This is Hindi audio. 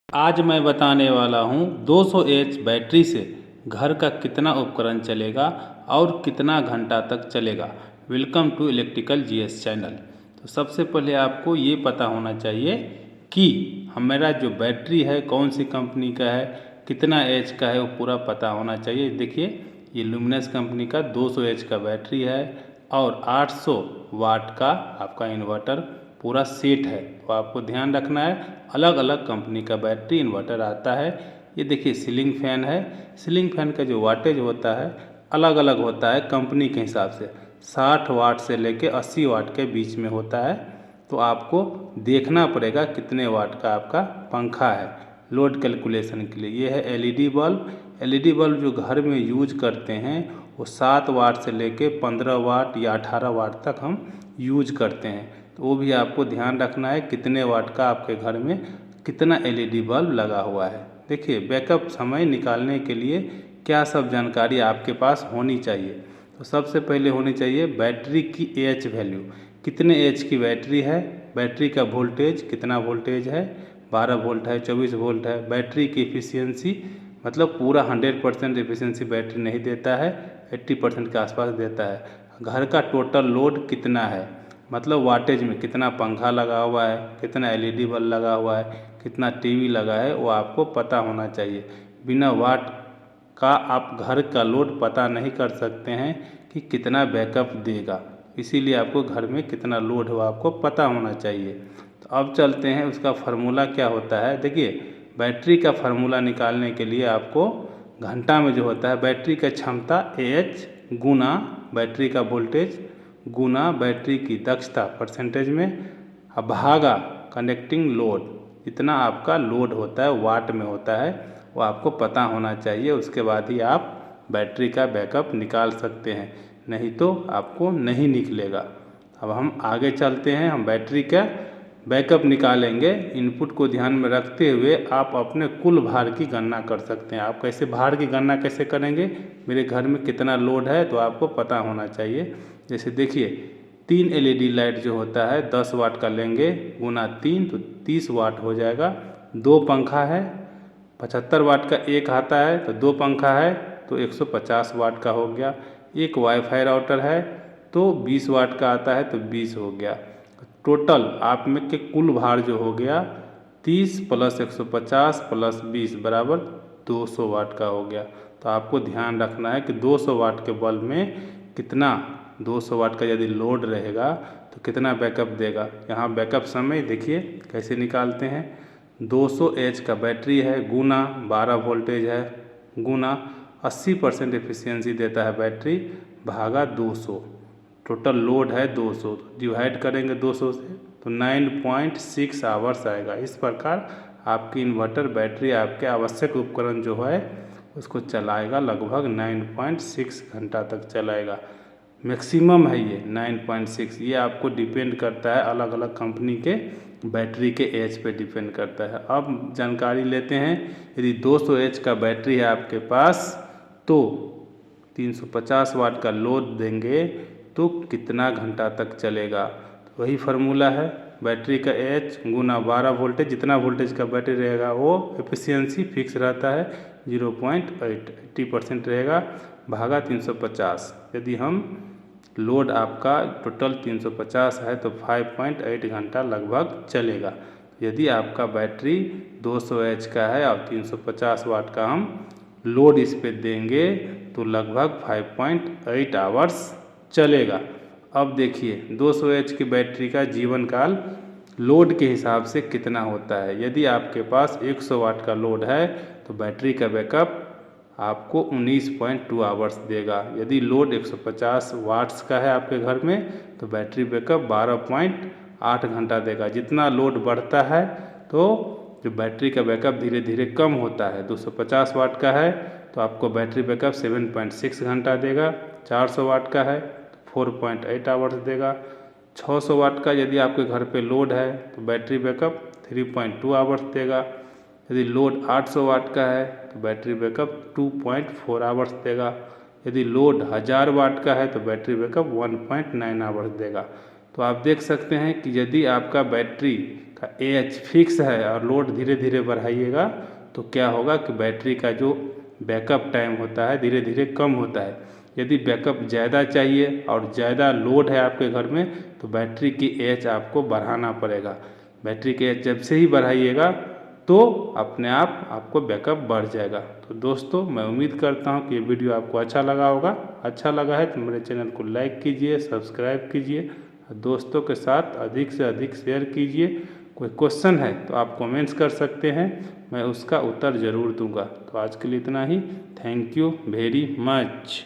आज मैं बताने वाला हूँ 200 एच बैटरी से घर का कितना उपकरण चलेगा और कितना घंटा तक चलेगा। Welcome to electrical GS channel. तो सबसे पहले आपको ये पता होना चाहिए कि हमारा जो बैटरी है कौन सी कंपनी का है, कितना एच का है, वो पूरा पता होना चाहिए। देखिए, ये लुमिनस कंपनी का 200 एच का बैटरी है और 800 वाट का आपका इन्वर्टर पूरा सेट है। तो आपको ध्यान रखना है, अलग अलग कंपनी का बैटरी इन्वर्टर आता है। ये देखिए सीलिंग फैन है। सीलिंग फैन का जो वाटेज होता है अलग अलग होता है कंपनी के हिसाब से। 60 वाट से लेके 80 वाट के बीच में होता है। तो आपको देखना पड़ेगा कितने वाट का आपका पंखा है लोड कैलकुलेशन के लिए। ये है एलईडी बल्ब। एलईडी बल्ब जो घर में यूज करते हैं वो 7 वाट से लेके 15 वाट या 18 वाट तक हम यूज करते हैं। तो वो भी आपको ध्यान रखना है कितने वाट का आपके घर में कितना एलईडी बल्ब लगा हुआ है। देखिए, बैकअप समय निकालने के लिए क्या सब जानकारी आपके पास होनी चाहिए। तो सबसे पहले होनी चाहिए बैटरी की एच वैल्यू, कितने एच की बैटरी है, बैटरी का वोल्टेज कितना वोल्टेज है, 12 वोल्ट है, 24 वोल्ट है, बैटरी की एफिशिएंसी, मतलब पूरा 100% एफिशिएंसी बैटरी नहीं देता है, 80% के आसपास देता है। घर का टोटल लोड कितना है, मतलब वाटेज में कितना पंखा लगा हुआ है, कितना एलईडी बल्ब लगा हुआ है, कितना टीवी लगा है, वो आपको पता होना चाहिए। बिना वाट का आप घर का लोड पता नहीं कर सकते हैं कि कितना बैकअप देगा। इसीलिए आपको घर में कितना लोड हो आपको पता होना चाहिए। तो अब चलते हैं उसका फार्मूला क्या होता है। देखिए, बैटरी का फार्मूला निकालने के लिए आपको घंटा में जो होता है बैटरी का क्षमता एच गुना बैटरी का वोल्टेज गुना बैटरी की दक्षता परसेंटेज में भागा कनेक्टिंग लोड, इतना आपका लोड होता है वाट में होता है, वो आपको पता होना चाहिए। उसके बाद ही आप बैटरी का बैकअप निकाल सकते हैं, नहीं तो आपको नहीं निकलेगा। अब हम आगे चलते हैं, हम बैटरी का बैकअप निकालेंगे। इनपुट को ध्यान में रखते हुए आप अपने कुल भार की गणना कर सकते हैं। आप कैसे भार की गणना कैसे करेंगे, मेरे घर में कितना लोड है तो आपको पता होना चाहिए। जैसे देखिए, 3 एलईडी लाइट जो होता है 10 वाट का लेंगे गुना 3 तो 30 वाट हो जाएगा। 2 पंखा है 75 वाट का, एक आता है तो 2 पंखा है तो 150 वाट का हो गया। एक वाईफाई राउटर है तो 20 वाट का आता है तो 20 हो गया। टोटल आप में के कुल भार जो हो गया 30 प्लस 150 प्लस 20 बराबर 200 वाट का हो गया। तो आपको ध्यान रखना है कि 200 वाट के बल्ब में कितना 200 वाट का यदि लोड रहेगा तो कितना बैकअप देगा। यहाँ बैकअप समय देखिए कैसे निकालते हैं। 200 एच का बैटरी है गुना 12 वोल्टेज है गुना 80% एफिशिएंसी देता है बैटरी भागा 200, टोटल लोड है 200, डिवाइड करेंगे 200 से तो 9.6 आवर्स आएगा। इस प्रकार आपकी इन्वर्टर बैटरी आपके आवश्यक उपकरण जो है उसको चलाएगा, लगभग 9.6 घंटा तक चलाएगा। मैक्सिमम है ये 9.6। ये आपको डिपेंड करता है, अलग अलग कंपनी के बैटरी के एच पे डिपेंड करता है। अब जानकारी लेते हैं, यदि 200 एच का बैटरी है आपके पास तो 350 वाट का लोड देंगे तो कितना घंटा तक चलेगा। तो वही फार्मूला है, बैटरी का एच गुना 12 वोल्टेज, जितना वोल्टेज का बैटरी रहेगा वो एफिशिएंसी फिक्स रहता है 0.8, 80% रहेगा भागा 350। यदि हम लोड आपका टोटल 350 है तो 5.8 घंटा लगभग चलेगा। यदि आपका बैटरी 200 एच का है और 350 वाट का हम लोड इस पे देंगे तो लगभग 5.8 आवर्स चलेगा। अब देखिए 200 एच की बैटरी का जीवन काल लोड के हिसाब से कितना होता है। यदि आपके पास 100 वाट का लोड है तो बैटरी का बैकअप आपको 19.2 आवर्स देगा। यदि लोड 150 वाट्स का है आपके घर में तो बैटरी बैकअप 12.8 घंटा देगा। जितना लोड बढ़ता है तो जो बैटरी का बैकअप धीरे धीरे कम होता है। 250 वाट का है तो आपको बैटरी बैकअप 7.6 घंटा देगा। 400 वाट का है तो 4.8 आवर्स देगा। 600 वाट का यदि आपके घर पे लोड है तो बैटरी बैकअप 3.2 आवर्स देगा। यदि लोड 800 वाट का है तो बैटरी बैकअप 2.4 आवर्स देगा। यदि लोड 1000 वाट का है तो बैटरी बैकअप 1.9 आवर्स देगा। तो आप देख सकते हैं कि यदि आपका बैटरी का AH फिक्स है और लोड धीरे धीरे बढ़ाइएगा तो क्या होगा कि बैटरी का जो बैकअप टाइम होता है धीरे धीरे कम होता है। यदि बैकअप ज़्यादा चाहिए और ज़्यादा लोड है आपके घर में तो बैटरी की AH आपको बढ़ाना पड़ेगा। बैटरी की AH जब से ही बढ़ाइएगा तो अपने आप आपको बैकअप बढ़ जाएगा। तो दोस्तों मैं उम्मीद करता हूँ कि ये वीडियो आपको अच्छा लगा होगा। अच्छा लगा है तो मेरे चैनल को लाइक कीजिए, सब्सक्राइब कीजिए, दोस्तों के साथ अधिक से अधिक शेयर कीजिए। कोई क्वेश्चन है तो आप कमेंट्स कर सकते हैं, मैं उसका उत्तर ज़रूर दूंगा। तो आज के लिए इतना ही। Thank you very much.